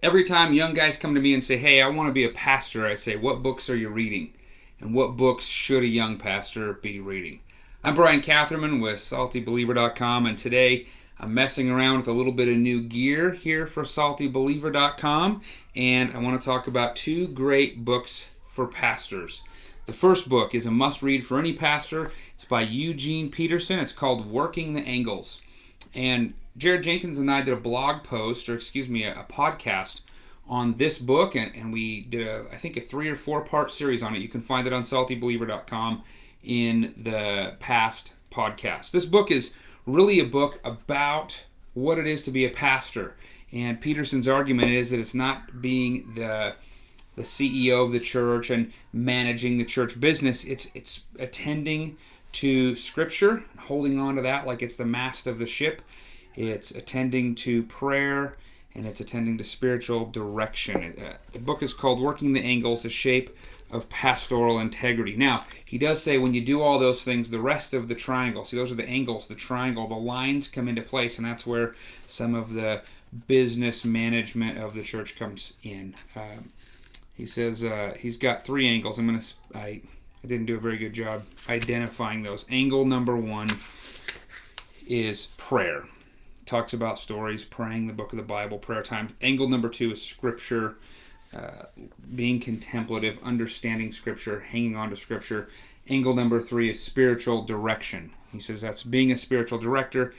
Every time young guys come to me and say, hey, I want to be a pastor, I say, what books are you reading? And what books should a young pastor be reading? I'm Brian Catherman with SaltyBeliever.com, and today I'm messing around with a little bit of new gear here for SaltyBeliever.com, and I want to talk about two great books for pastors. The first book is a must-read for any pastor. It's by Eugene Peterson. It's called Working the Angles. And Jared Jenkins and I did a blog post, a podcast on this book, and we did I think a 3 or 4 part series on it. You can find it on SaltyBeliever.com in the past podcast. This book is really a book about what it is to be a pastor. And Peterson's argument is that it's not being the CEO of the church and managing the church business. It's attending to Scripture, holding on to that like it's the mast of the ship. It's attending to prayer, and it's attending to spiritual direction. The book is called Working the Angles, the Shape of Pastoral Integrity. Now, he does say when you do all those things, the rest of the triangle, see, those are the angles, the triangle, the lines come into place, and that's where some of the business management of the church comes in. He says he's got 3 angles. I didn't do a very good job identifying those. Angle number 1 is prayer. Talks about stories, praying, the book of the Bible, prayer time. Angle number 2 is Scripture, being contemplative, understanding Scripture, hanging on to Scripture. Angle number 3 is spiritual direction. He says that's being a spiritual director,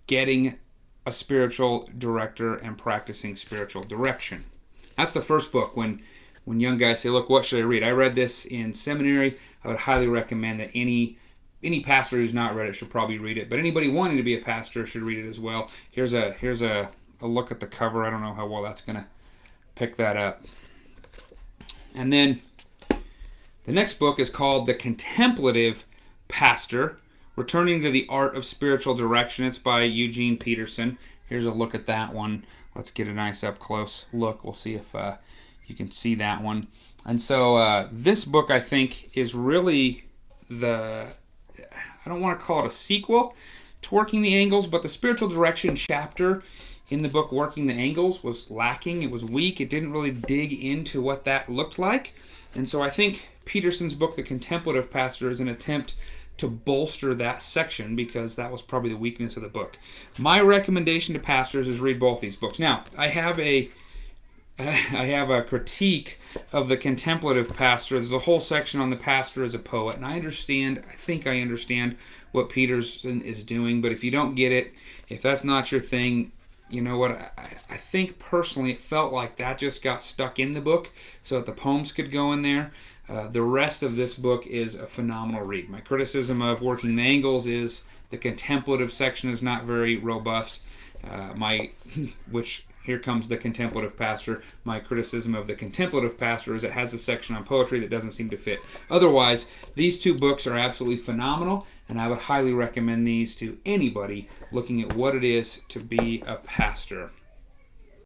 getting a spiritual director, and practicing spiritual direction. That's the first book. When young guys say, look, what should I read? I read this in seminary. I would highly recommend that any pastor who's not read it should probably read it. But anybody wanting to be a pastor should read it as well. Here's a look at the cover. I don't know how well that's going to pick that up. And then the next book is called The Contemplative Pastor, Returning to the Art of Spiritual Direction. It's by Eugene Peterson. Here's a look at that one. Let's get a nice up-close look. We'll see if you can see that one. And so this book, I think, is really I don't want to call it a sequel to Working the Angles, but the spiritual direction chapter in the book Working the Angles was lacking. It was weak. It didn't really dig into what that looked like. And so I think Peterson's book, The Contemplative Pastor, is an attempt to bolster that section because that was probably the weakness of the book. My recommendation to pastors is read both these books. Now, I have a critique of The Contemplative Pastor. There's a whole section on the pastor as a poet, and I think I understand what Peterson is doing, but if you don't get it, if that's not your thing, you know what, I think personally it felt like that just got stuck in the book so that the poems could go in there. The rest of this book is a phenomenal read. My criticism of Working the Angles is the contemplative section is not very robust. Here comes The Contemplative Pastor. My criticism of The Contemplative Pastor is it has a section on poetry that doesn't seem to fit. Otherwise, these 2 books are absolutely phenomenal, and I would highly recommend these to anybody looking at what it is to be a pastor.